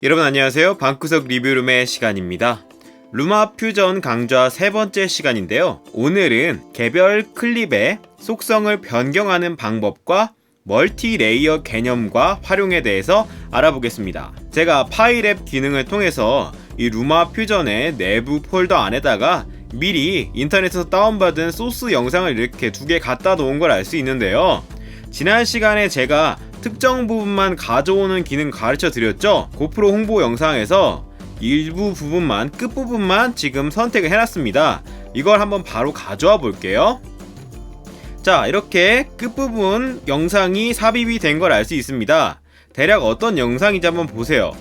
여러분 안녕하세요. 방구석 리뷰룸의 시간입니다. 루마 퓨전 강좌 세 번째 시간인데요. 오늘은 개별 클립의 속성을 변경하는 방법과 멀티 레이어 개념과 활용에 대해서 알아보겠습니다. 제가 파일 앱 기능을 통해서 이 루마 퓨전의 내부 폴더 안에다가 미리 인터넷에서 다운받은 소스 영상을 이렇게 두 개 갖다 놓은 걸 알 수 있는데요. 지난 시간에 제가 특정 부분만 가져오는 기능 가르쳐 드렸죠. 고프로 홍보 영상에서 일부 부분만, 끝부분만 지금 선택을 해놨습니다. 이걸 한번 바로 가져와 볼게요. 자, 이렇게 끝부분 영상이 삽입이 된 걸 알 수 있습니다. 대략 어떤 영상인지 한번 보세요.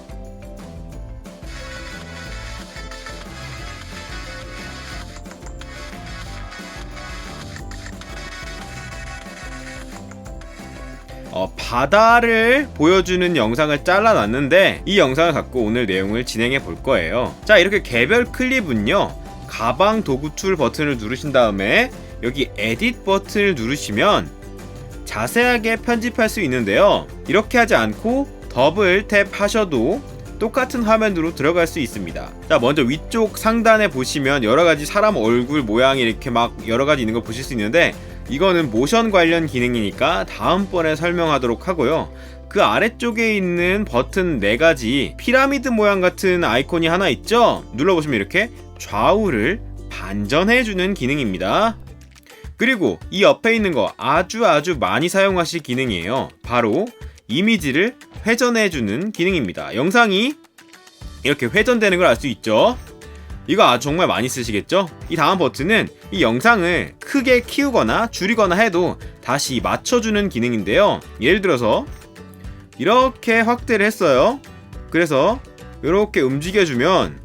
바다를 보여주는 영상을 잘라놨는데 이 영상을 갖고 오늘 내용을 진행해 볼 거예요. 자, 이렇게 개별 클립은요, 가방 도구 툴 버튼을 누르신 다음에 여기 에딧 버튼을 누르시면 자세하게 편집할 수 있는데요. 이렇게 하지 않고 더블 탭 하셔도 똑같은 화면으로 들어갈 수 있습니다. 자, 먼저 위쪽 상단에 보시면 여러가지 사람 얼굴 모양이 이렇게 막 여러가지 있는 거 보실 수 있는데, 이거는 모션 관련 기능이니까 다음번에 설명하도록 하고요. 그 아래쪽에 있는 버튼 4가지 피라미드 모양 같은 아이콘이 하나 있죠? 눌러보시면 이렇게 좌우를 반전해주는 기능입니다. 그리고 이 옆에 있는 거 아주 많이 사용하실 기능이에요. 바로 이미지를 회전해주는 기능입니다. 영상이 이렇게 회전되는 걸 알 수 있죠? 이거 정말 많이 쓰시겠죠? 이 다음 버튼은 이 영상을 크게 키우거나 줄이거나 해도 다시 맞춰주는 기능인데요. 예를 들어서 이렇게 확대를 했어요. 그래서 이렇게 움직여주면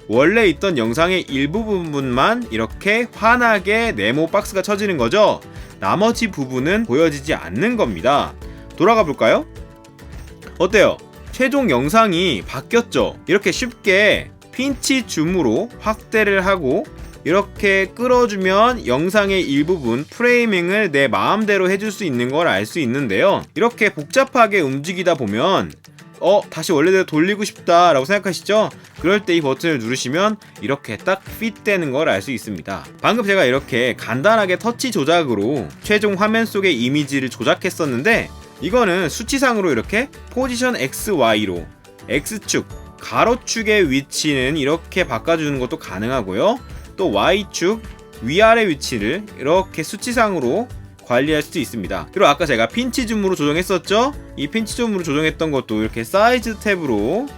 원래 있던 영상의 일부 부분만 이렇게 환하게 네모 박스가 쳐지는 거죠. 나머지 부분은 보여지지 않는 겁니다. 돌아가 볼까요? 어때요? 최종 영상이 바뀌었죠? 이렇게 쉽게 핀치 줌으로 확대를 하고 이렇게 끌어주면 영상의 일부분 프레이밍을 내 마음대로 해줄 수 있는 걸 알 수 있는데요. 이렇게 복잡하게 움직이다 보면 다시 원래대로 돌리고 싶다 라고 생각하시죠? 그럴 때 이 버튼을 누르시면 이렇게 딱 핏되는 걸 알 수 있습니다. 방금 제가 이렇게 간단하게 터치 조작으로 최종 화면 속의 이미지를 조작했었는데, 이거는 수치상으로 이렇게 포지션 XY로 X축 가로축의 위치는 이렇게 바꿔주는 것도 가능하고요. 또 Y축 위아래 위치를 이렇게 수치상으로 관리할 수도 있습니다. 그리고 아까 제가 핀치 줌으로 조정했었죠? 이 핀치 줌으로 조정했던 것도 이렇게 사이즈 탭으로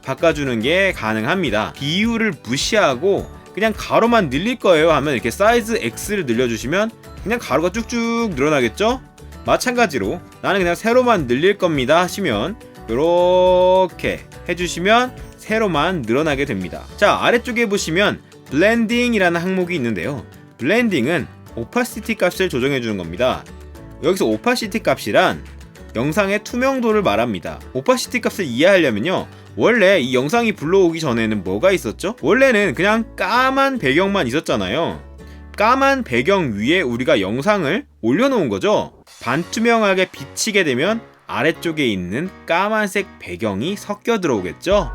바꿔주는 게 가능합니다. 비율을 무시하고 그냥 가로만 늘릴 거예요 하면 이렇게 사이즈 X를 늘려주시면 그냥 가로가 쭉쭉 늘어나겠죠? 마찬가지로 나는 그냥 세로만 늘릴 겁니다 하시면 이렇게 해주시면 세로만 늘어나게 됩니다. 자, 아래쪽에 보시면 블렌딩이라는 항목이 있는데요. 블렌딩은 오파시티 값을 조정해주는 겁니다. 여기서 오파시티 값이란 영상의 투명도를 말합니다. 오파시티 값을 이해하려면요, 원래 이 영상이 불러오기 전에는 뭐가 있었죠? 원래는 그냥 까만 배경만 있었잖아요. 까만 배경 위에 우리가 영상을 올려놓은 거죠. 반투명하게 비치게 되면 아래쪽에 있는 까만색 배경이 섞여 들어오겠죠?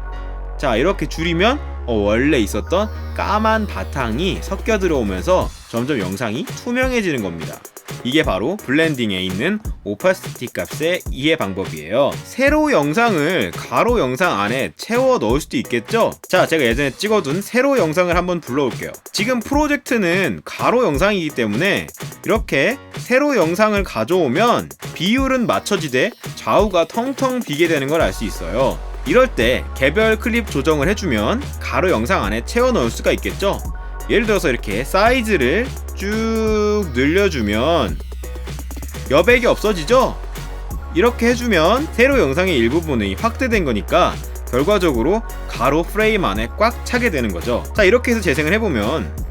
자, 이렇게 줄이면 원래 있었던 까만 바탕이 섞여 들어오면서 점점 영상이 투명해지는 겁니다. 이게 바로 블렌딩에 있는 오파시티 값의 이해 방법이에요. 세로 영상을 가로 영상 안에 채워 넣을 수도 있겠죠? 자, 제가 예전에 찍어둔 세로 영상을 한번 불러올게요. 지금 프로젝트는 가로 영상이기 때문에 이렇게 세로 영상을 가져오면 비율은 맞춰지되 좌우가 텅텅 비게 되는 걸 알 수 있어요. 이럴 때 개별 클립 조정을 해주면 가로 영상 안에 채워 넣을 수가 있겠죠? 예를 들어서 이렇게 사이즈를 쭉 늘려주면 여백이 없어지죠? 이렇게 해주면 세로 영상의 일부분이 확대된 거니까 결과적으로 가로 프레임 안에 꽉 차게 되는 거죠. 자, 이렇게 해서 재생을 해보면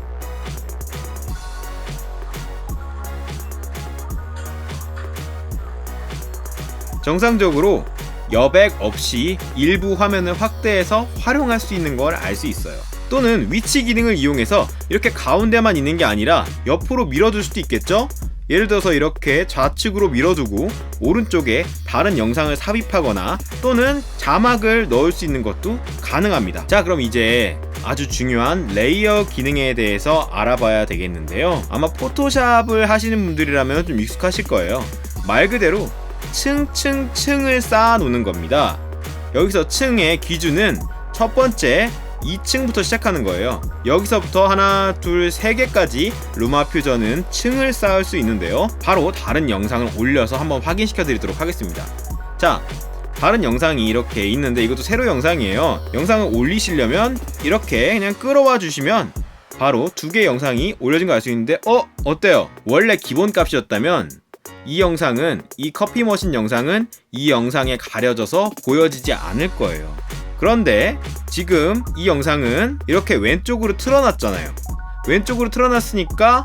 정상적으로 여백 없이 일부 화면을 확대해서 활용할 수 있는 걸 알 수 있어요. 또는 위치 기능을 이용해서 이렇게 가운데만 있는 게 아니라 옆으로 밀어줄 수도 있겠죠? 예를 들어서 이렇게 좌측으로 밀어두고 오른쪽에 다른 영상을 삽입하거나 또는 자막을 넣을 수 있는 것도 가능합니다. 자, 그럼 이제 아주 중요한 레이어 기능에 대해서 알아봐야 되겠는데요. 아마 포토샵을 하시는 분들이라면 좀 익숙하실 거예요. 말 그대로 층을 쌓아 놓는 겁니다. 여기서 층의 기준은 첫 번째 2층부터 시작하는 거예요. 여기서부터 하나, 둘, 세 개까지 루마 퓨전은 층을 쌓을 수 있는데요. 바로 다른 영상을 올려서 한번 확인시켜 드리도록 하겠습니다. 자, 다른 영상이 이렇게 있는데 이것도 세로 영상이에요. 영상을 올리시려면 이렇게 그냥 끌어와 주시면 바로 두 개의 영상이 올려진 거 알 수 있는데 어때요? 원래 기본 값이었다면 이 영상은, 이 커피 머신 영상은 이 영상에 가려져서 보여지지 않을 거예요. 그런데 지금 이 영상은 이렇게 왼쪽으로 틀어놨잖아요. 왼쪽으로 틀어놨으니까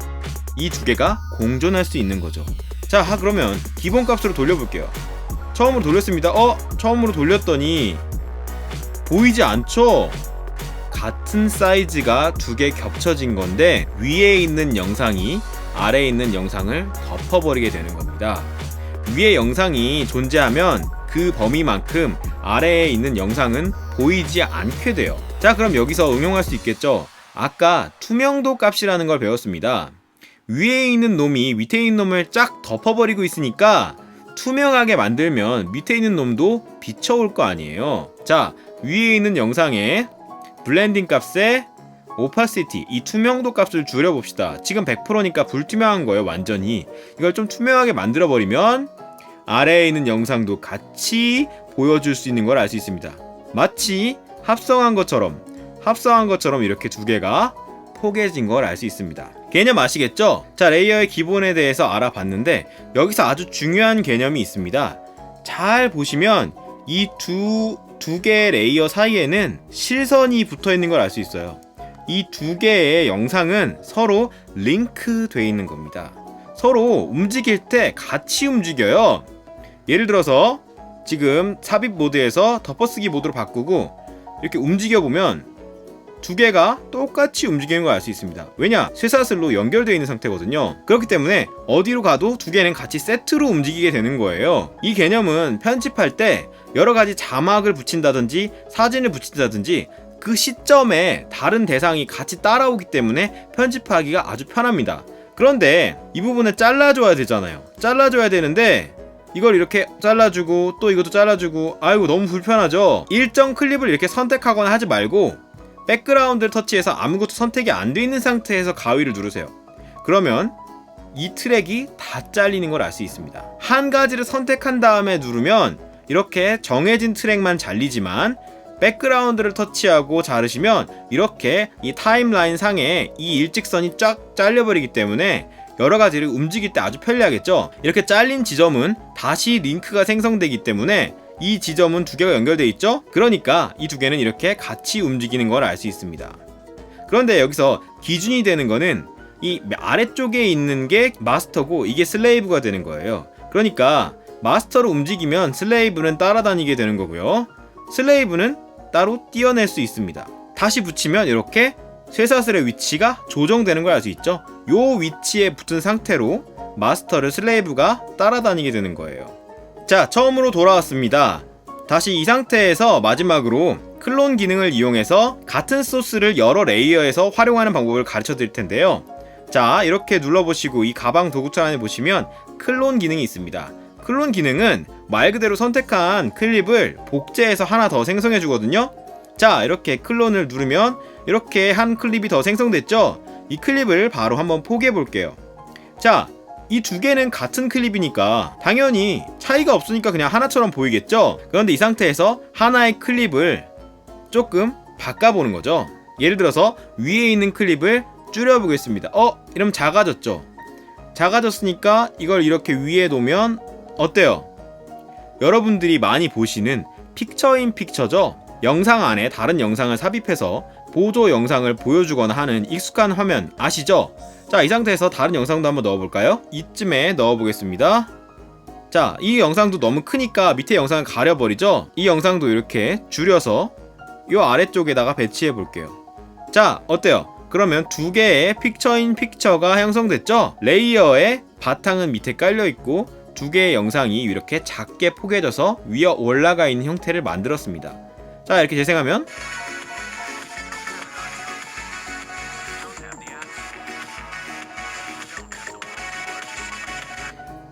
이 두 개가 공존할 수 있는 거죠. 자, 그러면 기본값으로 돌려볼게요. 처음으로 돌렸습니다. 처음으로 돌렸더니 보이지 않죠? 같은 사이즈가 두 개 겹쳐진 건데 위에 있는 영상이 아래에 있는 영상을 덮어버리게 되는 겁니다. 위에 영상이 존재하면 그 범위만큼 아래에 있는 영상은 보이지 않게 돼요. 자, 그럼 여기서 응용할 수 있겠죠? 아까 투명도 값이라는 걸 배웠습니다. 위에 있는 놈이 밑에 있는 놈을 쫙 덮어버리고 있으니까 투명하게 만들면 밑에 있는 놈도 비춰올 거 아니에요. 자, 위에 있는 영상에 블렌딩 값에 오파시티, 이 투명도 값을 줄여봅시다. 지금 100%니까 불투명한 거예요, 완전히. 이걸 좀 투명하게 만들어버리면 아래에 있는 영상도 같이 보여줄 수 있는 걸 알 수 있습니다. 마치 합성한 것처럼 이렇게 두 개가 포개진 걸 알 수 있습니다. 개념 아시겠죠? 자, 레이어의 기본에 대해서 알아봤는데 여기서 아주 중요한 개념이 있습니다. 잘 보시면 이 두 개의 레이어 사이에는 실선이 붙어 있는 걸 알 수 있어요. 이 두 개의 영상은 서로 링크되어 있는 겁니다. 서로 움직일 때 같이 움직여요. 예를 들어서 지금 삽입 모드에서 덮어쓰기 모드로 바꾸고 이렇게 움직여보면 두 개가 똑같이 움직이는 걸 알 수 있습니다. 왜냐? 쇠사슬로 연결되어 있는 상태거든요. 그렇기 때문에 어디로 가도 두 개는 같이 세트로 움직이게 되는 거예요. 이 개념은 편집할 때 여러가지 자막을 붙인다든지 사진을 붙인다든지 그 시점에 다른 대상이 같이 따라오기 때문에 편집하기가 아주 편합니다. 그런데 이 부분을 잘라줘야 되잖아요. 잘라줘야 되는데 이걸 이렇게 잘라주고 또 이것도 잘라주고, 아이고 너무 불편하죠. 일정 클립을 이렇게 선택하거나 하지 말고 백그라운드를 터치해서 아무것도 선택이 안 돼 있는 상태에서 가위를 누르세요. 그러면 이 트랙이 다 잘리는 걸 알 수 있습니다. 한 가지를 선택한 다음에 누르면 이렇게 정해진 트랙만 잘리지만 백그라운드를 터치하고 자르시면 이렇게 이 타임라인 상에 이 일직선이 쫙 잘려버리기 때문에 여러가지를 움직일 때 아주 편리하겠죠. 이렇게 잘린 지점은 다시 링크가 생성되기 때문에 이 지점은 두 개가 연결되어 있죠. 그러니까 이 두 개는 이렇게 같이 움직이는 걸 알 수 있습니다. 그런데 여기서 기준이 되는 거는 이 아래쪽에 있는 게 마스터고 이게 슬레이브가 되는 거예요. 그러니까 마스터로 움직이면 슬레이브는 따라다니게 되는 거고요. 슬레이브는 따로 띄어낼 수 있습니다. 다시 붙이면 이렇게 쇠사슬의 위치가 조정되는 걸 알 수 있죠. 요 위치에 붙은 상태로 마스터를 슬레이브가 따라다니게 되는 거예요. 자, 처음으로 돌아왔습니다. 다시 이 상태에서 마지막으로 클론 기능을 이용해서 같은 소스를 여러 레이어에서 활용하는 방법을 가르쳐 드릴 텐데요. 자, 이렇게 눌러보시고 이 가방 도구창 안에 보시면 클론 기능이 있습니다. 클론 기능은 말 그대로 선택한 클립을 복제해서 하나 더 생성해 주거든요. 자, 이렇게 클론을 누르면 이렇게 한 클립이 더 생성됐죠. 이 클립을 바로 한번 포개해 볼게요. 자, 이 두 개는 같은 클립이니까 당연히 차이가 없으니까 그냥 하나처럼 보이겠죠. 그런데 이 상태에서 하나의 클립을 조금 바꿔보는 거죠. 예를 들어서 위에 있는 클립을 줄여보겠습니다. 이러면 작아졌죠. 작아졌으니까 이걸 이렇게 위에 놓으면 어때요? 여러분들이 많이 보시는 픽처인 픽처죠. 영상 안에 다른 영상을 삽입해서 보조 영상을 보여주거나 하는 익숙한 화면 아시죠? 자, 이 상태에서 다른 영상도 한번 넣어볼까요? 이쯤에 넣어보겠습니다. 자, 이 영상도 너무 크니까 밑에 영상을 가려버리죠? 이 영상도 이렇게 줄여서 이 아래쪽에다가 배치해 볼게요. 자, 어때요? 그러면 두 개의 픽처인 픽처가 형성됐죠? 레이어의 바탕은 밑에 깔려있고 두 개의 영상이 이렇게 작게 포개져서 위에 올라가 있는 형태를 만들었습니다. 자, 이렇게 재생하면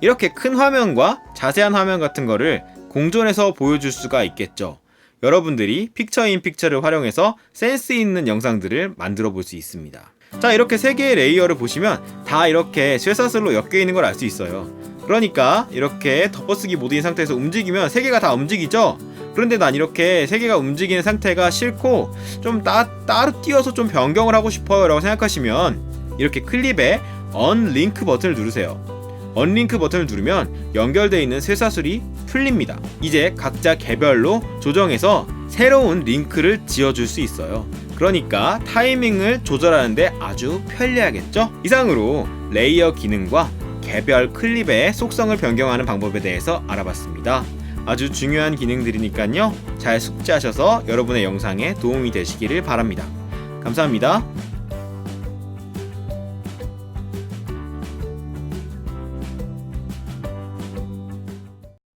이렇게 큰 화면과 자세한 화면 같은 거를 공존해서 보여줄 수가 있겠죠. 여러분들이 픽처인픽처를 활용해서 센스 있는 영상들을 만들어 볼 수 있습니다. 자, 이렇게 3개의 레이어를 보시면 다 이렇게 쇠사슬로 엮여 있는 걸 알 수 있어요. 그러니까 이렇게 덮어쓰기 모드인 상태에서 움직이면 3개가 다 움직이죠. 그런데 난 이렇게 3개가 움직이는 상태가 싫고 좀 따로 띄어서 좀 변경을 하고 싶어요 라고 생각하시면 이렇게 클립에 언링크 버튼을 누르세요. 언링크 버튼을 누르면 연결되어 있는 쇠사슬이 풀립니다. 이제 각자 개별로 조정해서 새로운 링크를 지어줄 수 있어요. 그러니까 타이밍을 조절하는데 아주 편리하겠죠? 이상으로 레이어 기능과 개별 클립의 속성을 변경하는 방법에 대해서 알아봤습니다. 아주 중요한 기능들이니까요. 잘 숙지하셔서 여러분의 영상에 도움이 되시기를 바랍니다. 감사합니다.